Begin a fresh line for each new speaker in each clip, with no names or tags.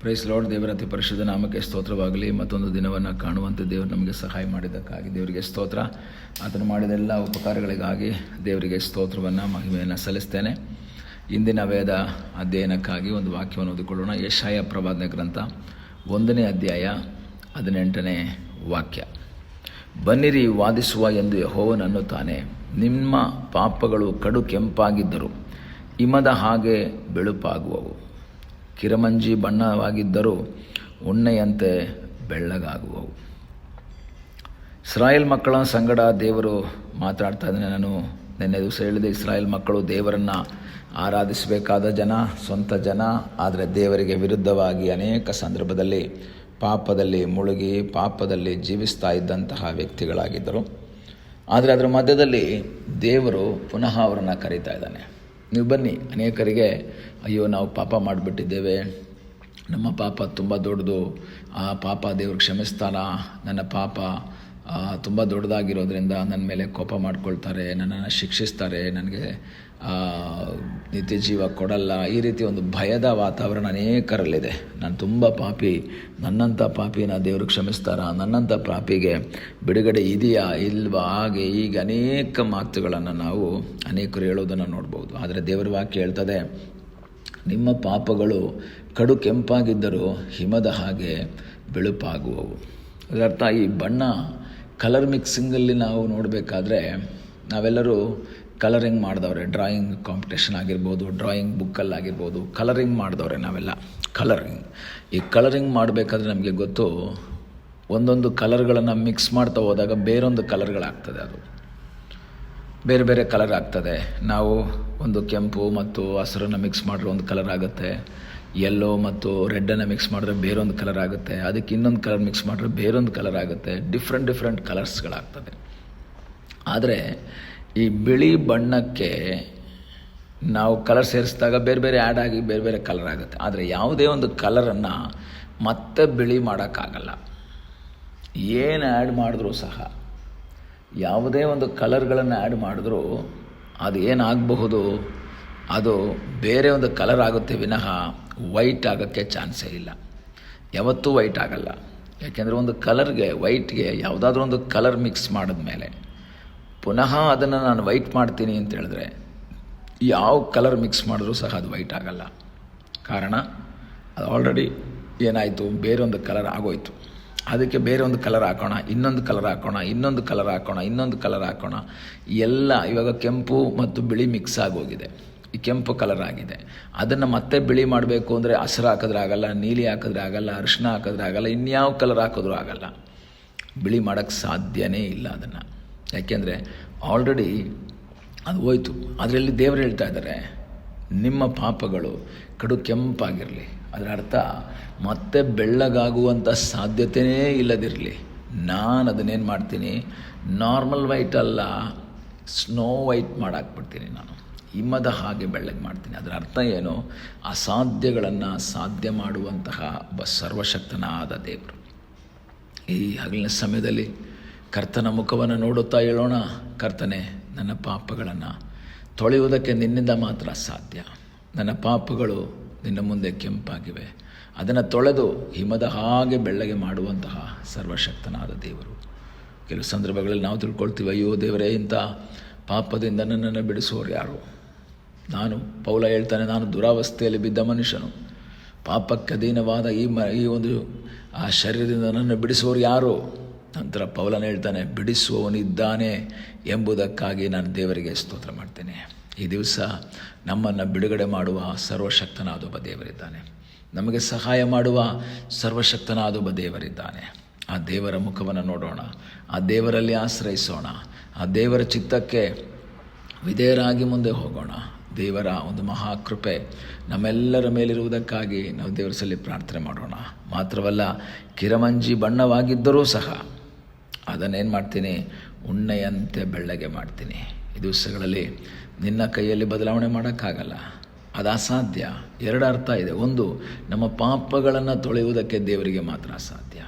Price lord. ದೇವರ ಅತಿ ಪರಿಶುದ್ಧ ನಾಮಕ್ಕೆ ಸ್ತೋತ್ರವಾಗಲಿ. ಮತ್ತೊಂದು ದಿನವನ್ನು ಕಾಣುವಂತೆ ದೇವರು ನಮಗೆ ಸಹಾಯ ಮಾಡಿದ್ದಕ್ಕಾಗಿ ದೇವರಿಗೆ ಸ್ತೋತ್ರ. ಆತನು ಮಾಡಿದ ಎಲ್ಲ ಉಪಕಾರಗಳಿಗಾಗಿ ದೇವರಿಗೆ ಸ್ತೋತ್ರವನ್ನು ಮಹಿಮೆಯನ್ನು ಸಲ್ಲಿಸ್ತೇನೆ. ಇಂದಿನ ವೇದ ಅಧ್ಯಯನಕ್ಕಾಗಿ ಒಂದು ವಾಕ್ಯವನ್ನು ಓದಿಕೊಳ್ಳೋಣ. ಯೆಶಾಯ ಪ್ರವಾದನೆ ಗ್ರಂಥ 1ನೇ ಅಧ್ಯಾಯ 18ನೇ ವಾಕ್ಯ. ಬನ್ನಿರಿ ವಾದಿಸುವ ಎಂದು ಯೆಹೋವನು ಅನ್ನುತ್ತಾನೆ. ನಿಮ್ಮ ಪಾಪಗಳು ಕಡು ಕೆಂಪಾಗಿದ್ದರು ಹಿಮದ ಹಾಗೆ ಬೆಳುಪಾಗುವವು, ಕಿರಮಂಜಿ ಬಣ್ಣವಾಗಿದ್ದರೂ ಉಣ್ಣೆಯಂತೆ ಬೆಳ್ಳಗಾಗುವವು. ಇಸ್ರಾಯೇಲ್ ಮಕ್ಕಳ ಸಂಗಡ ದೇವರು ಮಾತಾಡ್ತಾ ಇದ್ದಾನೆ. ನಾನು ನಿನ್ನೆ ದಿವಸ ಹೇಳಿದೆ, ಇಸ್ರಾಯೇಲ್ ಮಕ್ಕಳು ದೇವರನ್ನು ಆರಾಧಿಸಬೇಕಾದ ಜನ, ಸ್ವಂತ ಜನ. ಆದರೆ ದೇವರಿಗೆ ವಿರುದ್ಧವಾಗಿ ಅನೇಕ ಸಂದರ್ಭದಲ್ಲಿ ಪಾಪದಲ್ಲಿ ಮುಳುಗಿ ಪಾಪದಲ್ಲಿ ಜೀವಿಸ್ತಾ ಇದ್ದಂತಹ ವ್ಯಕ್ತಿಗಳಾಗಿದ್ದರು. ಆದರೆ ಅದರ ಮಧ್ಯದಲ್ಲಿ ದೇವರು ಪುನಃ ಅವರನ್ನು ಕರೀತಾ ಇದ್ದಾನೆ. ನೀವು ಬನ್ನಿ. ಅನೇಕರಿಗೆ ಅಯ್ಯೋ ನಾವು ಪಾಪ ಮಾಡಿಬಿಟ್ಟಿದ್ದೇವೆ, ನಮ್ಮ ಪಾಪ ತುಂಬ ದೊಡ್ಡದು, ಆ ಪಾಪ ದೇವರು ಕ್ಷಮಿಸ್ತಾನ, ನನ್ನ ಪಾಪ ತುಂಬ ದೊಡ್ಡದಾಗಿರೋದ್ರಿಂದ ನನ್ನ ಮೇಲೆ ಕೋಪ ಮಾಡ್ಕೊಳ್ತಾರೆ, ನನ್ನನ್ನು ಶಿಕ್ಷಿಸ್ತಾರೆ, ನನಗೆ ನಿತ್ಯ ಜೀವ ಕೊಡಲ್ಲ. ಈ ರೀತಿ ಒಂದು ಭಯದ ವಾತಾವರಣ ಅನೇಕರಲ್ಲಿದೆ. ನಾನು ತುಂಬ ಪಾಪಿ, ನನ್ನಂಥ ಪಾಪಿನ ದೇವರು ಕ್ಷಮಿಸ್ತಾರ, ನನ್ನಂಥ ಪಾಪಿಗೆ ಬಿಡುಗಡೆ ಇದೆಯಾ ಇಲ್ವಾ, ಹಾಗೆ ಈಗ ಅನೇಕ ಮಾತುಗಳನ್ನು ನಾವು ಅನೇಕರು ಹೇಳೋದನ್ನು ನೋಡ್ಬೋದು. ಆದರೆ ದೇವರ ವಾಕ್ಯ ಹೇಳ್ತದೆ, ನಿಮ್ಮ ಪಾಪಗಳು ಕಡು ಕೆಂಪಾಗಿದ್ದರೂ ಹಿಮದ ಹಾಗೆ ಬೆಳುಪಾಗುವವು. ಅದರರ್ಥ ಈ ಬಣ್ಣ ಕಲರ್ ಮಿಕ್ಸಿಂಗಲ್ಲಿ ನಾವು ನೋಡಬೇಕಾದ್ರೆ ನಾವೆಲ್ಲರೂ ಕಲರಿಂಗ್ ಮಾಡಿದವ್ರೆ. ಡ್ರಾಯಿಂಗ್ ಕಾಂಪಿಟೇಷನ್ ಆಗಿರ್ಬೋದು, ಡ್ರಾಯಿಂಗ್ ಬುಕ್ಕಲ್ಲಾಗಿರ್ಬೋದು, ಕಲರಿಂಗ್ ಮಾಡಿದವ್ರೆ ನಾವೆಲ್ಲ. ಈ ಕಲರಿಂಗ್ ಮಾಡಬೇಕಾದ್ರೆ ನಮಗೆ ಗೊತ್ತು, ಒಂದೊಂದು ಕಲರ್ಗಳನ್ನು ಮಿಕ್ಸ್ ಮಾಡ್ತಾ ಹೋದಾಗ ಬೇರೊಂದು ಕಲರ್ಗಳಾಗ್ತದೆ. ಅದು ಬೇರೆ ಬೇರೆ ಕಲರ್ ಆಗ್ತದೆ. ನಾವು ಒಂದು ಕೆಂಪು ಮತ್ತು ಹಸಿರನ್ನು ಮಿಕ್ಸ್ ಮಾಡಿದ್ರೆ ಒಂದು ಕಲರ್ ಆಗುತ್ತೆ, ಯೆಲ್ಲೋ ಮತ್ತು ರೆಡ್ಡನ್ನು ಮಿಕ್ಸ್ ಮಾಡಿದ್ರೆ ಬೇರೊಂದು ಕಲರ್ ಆಗುತ್ತೆ, ಅದಕ್ಕೆ ಇನ್ನೊಂದು ಕಲರ್ ಮಿಕ್ಸ್ ಮಾಡಿದ್ರೆ ಬೇರೊಂದು ಕಲರ್ ಆಗುತ್ತೆ. ಡಿಫ್ರೆಂಟ್ ಕಲರ್ಸ್ಗಳಾಗ್ತದೆ. ಆದರೆ ಈ ಬಿಳಿ ಬಣ್ಣಕ್ಕೆ ನಾವು ಕಲರ್ ಸೇರಿಸಿದಾಗ ಬೇರೆ ಬೇರೆ ಆ್ಯಡ್ ಆಗಿ ಬೇರೆ ಬೇರೆ ಕಲರ್ ಆಗುತ್ತೆ. ಆದರೆ ಯಾವುದೇ ಒಂದು ಕಲರನ್ನು ಮತ್ತೆ ಬಿಳಿ ಮಾಡೋಕ್ಕಾಗಲ್ಲ. ಏನು ಆ್ಯಡ್ ಮಾಡಿದ್ರೂ ಸಹ, ಯಾವುದೇ ಒಂದು ಕಲರ್ಗಳನ್ನು ಆ್ಯಡ್ ಮಾಡಿದ್ರೂ ಅದು ಏನಾಗಬಹುದು, ಅದು ಬೇರೆ ಒಂದು ಕಲರ್ ಆಗುತ್ತೆ ವಿನಃ ವೈಟ್ ಆಗೋಕ್ಕೆ ಚಾನ್ಸೇ ಇಲ್ಲ. ಯಾವತ್ತೂ ವೈಟ್ ಆಗಲ್ಲ. ಯಾಕೆಂದರೆ ಒಂದು ಕಲರ್ಗೆ, ವೈಟ್ಗೆ ಯಾವುದಾದ್ರೂ ಒಂದು ಕಲರ್ ಮಿಕ್ಸ್ ಮಾಡಿದ್ಮೇಲೆ ಪುನಃ ಅದನ್ನು ನಾನು ವೈಟ್ ಮಾಡ್ತೀನಿ ಅಂತ ಹೇಳಿದ್ರೆ ಯಾವ ಕಲರ್ ಮಿಕ್ಸ್ ಮಾಡಿದ್ರೂ ಸಹ ಅದು ವೈಟ್ ಆಗಲ್ಲ. ಕಾರಣ ಅದು ಆಲ್ರೆಡಿ ಏನಾಯಿತು, ಬೇರೊಂದು ಕಲರ್ ಆಗೋಯ್ತು. ಅದಕ್ಕೆ ಬೇರೆ ಒಂದು ಕಲರ್ ಹಾಕೋಣ, ಇನ್ನೊಂದು ಕಲರ್ ಹಾಕೋಣ, ಇನ್ನೊಂದು ಕಲರ್ ಹಾಕೋಣ, ಇನ್ನೊಂದು ಕಲರ್ ಹಾಕೋಣ. ಎಲ್ಲ ಇವಾಗ ಕೆಂಪು ಮತ್ತು ಬಿಳಿ ಮಿಕ್ಸ್ ಆಗೋಗಿದೆ. ಈ ಕೆಂಪು ಕಲರ್ ಆಗಿದೆ. ಅದನ್ನು ಮತ್ತೆ ಬಿಳಿ ಮಾಡಬೇಕು ಅಂದರೆ ಹಸಿರು ಹಾಕಿದ್ರೆ ಆಗಲ್ಲ, ನೀಲಿ ಹಾಕಿದ್ರೆ ಆಗಲ್ಲ, ಅರಿಶಿನ ಹಾಕಿದ್ರೆ ಆಗಲ್ಲ, ಇನ್ಯಾವ ಕಲರ್ ಹಾಕಿದ್ರೂ ಆಗಲ್ಲ. ಬಿಳಿ ಮಾಡೋಕ್ಕೆ ಸಾಧ್ಯನೇ ಇಲ್ಲ ಅದನ್ನು. ಯಾಕೆಂದರೆ ಆಲ್ರೆಡಿ ಅದು ಹೋಯ್ತು. ಅದರಲ್ಲಿ ದೇವರು ಹೇಳ್ತಾ ಇದ್ದಾರೆ, ನಿಮ್ಮ ಪಾಪಗಳು ಕಡು ಕೆಂಪಾಗಿರಲಿ. ಅದರ ಅರ್ಥ ಮತ್ತೆ ಬೆಳ್ಳಗಾಗುವಂಥ ಸಾಧ್ಯತೆಯೇ ಇಲ್ಲದಿರಲಿ. ನಾನು ಅದನ್ನೇನು ಮಾಡ್ತೀನಿ, ನಾರ್ಮಲ್ ವೈಟ್ ಅಲ್ಲ, ಸ್ನೋ ವೈಟ್ ಮಾಡಾಕ್ಬಿಡ್ತೀನಿ. ನಾನು ಹಿಮದ ಹಾಗೆ ಬೆಳ್ಳಗೆ ಮಾಡ್ತೀನಿ. ಅದರ ಅರ್ಥ ಏನು, ಅಸಾಧ್ಯಗಳನ್ನು ಸಾಧ್ಯ ಮಾಡುವಂತಹ ಒಬ್ಬ ಸರ್ವಶಕ್ತನಾದ ದೇವರು. ಈ ಹಗಲಿನ ಸಮಯದಲ್ಲಿ ಕರ್ತನ ಮುಖವನ್ನು ನೋಡುತ್ತಾ ಹೇಳೋಣ, ಕರ್ತನೇ, ನನ್ನ ಪಾಪಗಳನ್ನು ತೊಳೆಯುವುದಕ್ಕೆ ನಿನ್ನಿಂದ ಮಾತ್ರ ಸಾಧ್ಯ. ನನ್ನ ಪಾಪಗಳು ನಿನ್ನ ಮುಂದೆ ಕೆಂಪಾಗಿವೆ, ಅದನ್ನು ತೊಳೆದು ಹಿಮದ ಹಾಗೆ ಬೆಳ್ಳಗೆ ಮಾಡುವಂತಹ ಸರ್ವಶಕ್ತನಾದ ದೇವರು. ಕೆಲವು ಸಂದರ್ಭಗಳಲ್ಲಿ ನಾವು ತಿಳ್ಕೊಳ್ತೀವಿ, ಅಯ್ಯೋ ದೇವರೇ, ಇಂಥ ಪಾಪದಿಂದ ನನ್ನನ್ನು ಬಿಡಿಸೋರು ಯಾರು? ಪೌಲ ಹೇಳ್ತಾನೆ, ನಾನು ದುರಾವಸ್ಥೆಯಲ್ಲಿ ಬಿದ್ದ ಮನುಷ್ಯನು, ಪಾಪಕ್ಕೆ ಅಧೀನವಾದ ಈ ಒಂದು ಶರೀರದಿಂದ ನನ್ನನ್ನು ಬಿಡಿಸೋರು ಯಾರು? ನಂತರ ಪೌಲನ ಹೇಳ್ತಾನೆ, ಬಿಡಿಸುವವನಿದ್ದಾನೆ ಎಂಬುದಕ್ಕಾಗಿ ನಾನು ದೇವರಿಗೆ ಸ್ತೋತ್ರ ಮಾಡ್ತೇನೆ. ಈ ದಿವಸ ನಮ್ಮನ್ನು ಬಿಡುಗಡೆ ಮಾಡುವ ಸರ್ವಶಕ್ತನಾದ ಒಬ್ಬ ದೇವರಿದ್ದಾನೆ. ನಮಗೆ ಸಹಾಯ ಮಾಡುವ ಸರ್ವಶಕ್ತನಾದ ಒಬ್ಬ ದೇವರಿದ್ದಾನೆ. ಆ ದೇವರ ಮುಖವನ್ನು ನೋಡೋಣ, ಆ ದೇವರಲ್ಲಿ ಆಶ್ರಯಿಸೋಣ, ಆ ದೇವರ ಚಿತ್ತಕ್ಕೆ ವಿಧೇಯರಾಗಿ ಮುಂದೆ ಹೋಗೋಣ. ದೇವರ ಒಂದು ಮಹಾಕೃಪೆ ನಮ್ಮೆಲ್ಲರ ಮೇಲಿರುವುದಕ್ಕಾಗಿ ನಾವು ದೇವರ ಸಲ್ಲಿ ಪ್ರಾರ್ಥನೆ ಮಾಡೋಣ. ಮಾತ್ರವಲ್ಲ, ಕಿರಮಂಜಿ ಬಣ್ಣವಾಗಿದ್ದರೂ ಸಹ ಅದನ್ನೇನು ಮಾಡ್ತೀನಿ, ಉಣ್ಣೆಯಂತೆ ಬೆಳ್ಳಗೆ ಮಾಡ್ತೀನಿ. ಈ ದಿವಸಗಳಲ್ಲಿ ನಿನ್ನ ಕೈಯಲ್ಲಿ ಬದಲಾವಣೆ ಮಾಡೋಕ್ಕಾಗಲ್ಲ, ಅದು ಅಸಾಧ್ಯ. ಎರಡು ಅರ್ಥ ಇದೆ. ಒಂದು, ನಮ್ಮ ಪಾಪಗಳನ್ನು ತೊಳೆಯುವುದಕ್ಕೆ ದೇವರಿಗೆ ಮಾತ್ರ ಸಾಧ್ಯ.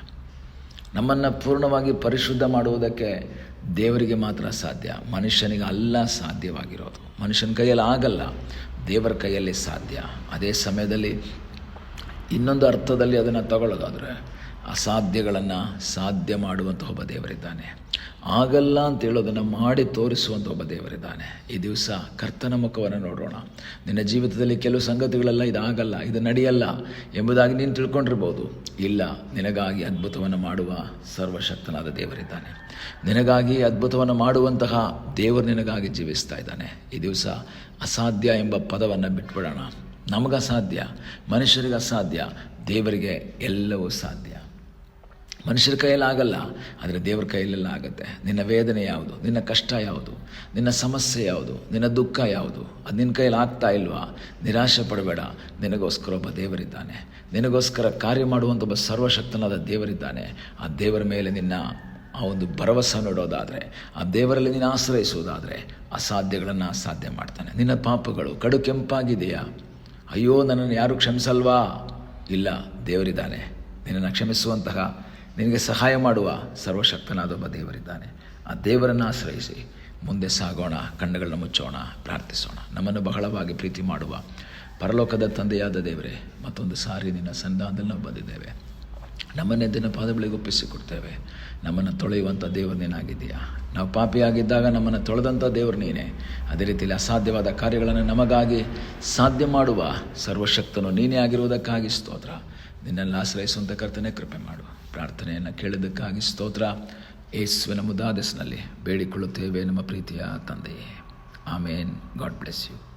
ನಮ್ಮನ್ನು ಪೂರ್ಣವಾಗಿ ಪರಿಶುದ್ಧ ಮಾಡುವುದಕ್ಕೆ ದೇವರಿಗೆ ಮಾತ್ರ ಸಾಧ್ಯ. ಮನುಷ್ಯನಿಗೆ ಅಲ್ಲ ಸಾಧ್ಯವಾಗಿರೋದು. ಮನುಷ್ಯನ ಕೈಯಲ್ಲಿ ಆಗಲ್ಲ, ದೇವರ ಕೈಯಲ್ಲಿ ಸಾಧ್ಯ. ಅದೇ ಸಮಯದಲ್ಲಿ ಇನ್ನೊಂದು ಅರ್ಥದಲ್ಲಿ ಅದನ್ನು ತಗೊಳ್ಳೋದಾದರೆ ಅಸಾಧ್ಯಗಳನ್ನು ಸಾಧ್ಯ ಮಾಡುವಂಥ ಒಬ್ಬ ದೇವರಿದ್ದಾನೆ. ಆಗಲ್ಲ ಅಂತ ಹೇಳೋದನ್ನು ಮಾಡಿ ತೋರಿಸುವಂಥ ಒಬ್ಬ ದೇವರಿದ್ದಾನೆ. ಈ ದಿವಸ ಕರ್ತನ ಮುಖವನ್ನು ನೋಡೋಣ. ನಿನ್ನ ಜೀವಿತದಲ್ಲಿ ಕೆಲವು ಸಂಗತಿಗಳೆಲ್ಲ ಇದಾಗಲ್ಲ, ಇದು ನಡೆಯಲ್ಲ ಎಂಬುದಾಗಿ ನೀನು ತಿಳ್ಕೊಂಡಿರ್ಬೋದು. ಇಲ್ಲ, ನಿನಗಾಗಿ ಅದ್ಭುತವನ್ನು ಮಾಡುವ ಸರ್ವಶಕ್ತನಾದ ದೇವರಿದ್ದಾನೆ. ನಿನಗಾಗಿ ಅದ್ಭುತವನ್ನು ಮಾಡುವಂತಹ ದೇವರು ನಿನಗಾಗಿ ಜೀವಿಸ್ತಾ ಇದ್ದಾನೆ. ಈ ದಿವಸ ಅಸಾಧ್ಯ ಎಂಬ ಪದವನ್ನು ಬಿಟ್ಬಿಡೋಣ. ನಮಗೆ ಅಸಾಧ್ಯ, ಮನುಷ್ಯರಿಗೆ ಅಸಾಧ್ಯ, ದೇವರಿಗೆ ಎಲ್ಲವೂ ಸಾಧ್ಯ. ಮನುಷ್ಯರ ಕೈಯಲ್ಲಿ ಆಗಲ್ಲ, ಆದರೆ ದೇವರ ಕೈಯಲ್ಲೆಲ್ಲ ಆಗುತ್ತೆ. ನಿನ್ನ ವೇದನೆ ಯಾವುದು, ನಿನ್ನ ಕಷ್ಟ ಯಾವುದು, ನಿನ್ನ ಸಮಸ್ಯೆ ಯಾವುದು, ನಿನ್ನ ದುಃಖ ಯಾವುದು, ಅದು ನಿನ್ನ ಕೈಯಲ್ಲಿ ಆಗ್ತಾ ಇಲ್ವಾ, ನಿರಾಶೆ ಪಡಬೇಡ. ನಿನಗೋಸ್ಕರ ಒಬ್ಬ ದೇವರಿದ್ದಾನೆ. ನಿನಗೋಸ್ಕರ ಕಾರ್ಯ ಮಾಡುವಂಥ ಒಬ್ಬ ಸರ್ವಶಕ್ತನಾದ ದೇವರಿದ್ದಾನೆ. ಆ ದೇವರ ಮೇಲೆ ನಿನ್ನ ಆ ಒಂದು ಭರವಸೆ ನೋಡೋದಾದರೆ, ಆ ದೇವರಲ್ಲಿ ನೀನು ಆಶ್ರಯಿಸುವುದಾದರೆ ಅಸಾಧ್ಯಗಳನ್ನು ಸಾಧ್ಯ ಮಾಡ್ತಾನೆ. ನಿನ್ನ ಪಾಪಗಳು ಕಡು ಕೆಂಪಾಗಿದೆಯಾ? ಅಯ್ಯೋ, ನನ್ನನ್ನು ಯಾರೂ ಕ್ಷಮಿಸಲ್ವಾ? ಇಲ್ಲ, ದೇವರಿದ್ದಾನೆ. ನಿನ್ನನ್ನು ಕ್ಷಮಿಸುವಂತಹ, ನಿನಗೆ ಸಹಾಯ ಮಾಡುವ ಸರ್ವಶಕ್ತನಾದ ಒಬ್ಬ ದೇವರಿದ್ದಾನೆ. ಆ ದೇವರನ್ನು ಆಶ್ರಯಿಸಿ ಮುಂದೆ ಸಾಗೋಣ. ಕಣ್ಣುಗಳನ್ನ ಮುಚ್ಚೋಣ, ಪ್ರಾರ್ಥಿಸೋಣ. ನಮ್ಮನ್ನು ಬಹಳವಾಗಿ ಪ್ರೀತಿ ಮಾಡುವ ಪರಲೋಕದ ತಂದೆಯಾದ ದೇವರೇ, ಮತ್ತೊಂದು ಸಾರಿ ನಿನ್ನ ಸನ್ನಿಧಾನದಲ್ಲಿ ನಾವು ಬಂದಿದ್ದೇವೆ. ನಮ್ಮನ್ನೇ ದಿನ ಪಾದಗಳಿಗೆ ಒಪ್ಪಿಸಿಕೊಡ್ತೇವೆ. ನಮ್ಮನ್ನು ತೊಳೆಯುವಂಥ ದೇವರು ನೀನಾಗಿದ್ದೀಯಾ. ನಾವು ಪಾಪಿಯಾಗಿದ್ದಾಗ ನಮ್ಮನ್ನು ತೊಳೆದಂಥ ದೇವರು ನೀನೇ. ಅದೇ ರೀತಿಯಲ್ಲಿ ಅಸಾಧ್ಯವಾದ ಕಾರ್ಯಗಳನ್ನು ನಮಗಾಗಿ ಸಾಧ್ಯ ಮಾಡುವ ಸರ್ವಶಕ್ತನು ನೀನೇ ಆಗಿರುವುದಕ್ಕಾಗಿ ಸ್ತೋತ್ರ. ನಿನ್ನೆಲ್ಲ ಆಶ್ರಯಿಸುವಂಥ ಕರ್ತನೆ ಕೃಪೆ ಮಾಡು. ಪ್ರಾರ್ಥನೆಯನ್ನು ಕೇಳಿದ್ದಕ್ಕಾಗಿ ಸ್ತೋತ್ರ. ಯೇಸುವಿನ ಮುದ್ದಾದ ಹೆಸರಿನಲ್ಲಿ ಬೇಡಿಕೊಳ್ಳುತ್ತೇವೆ ನಮ್ಮ ಪ್ರೀತಿಯ ತಂದೆಯೇ. ಆಮೇನ್. God bless you.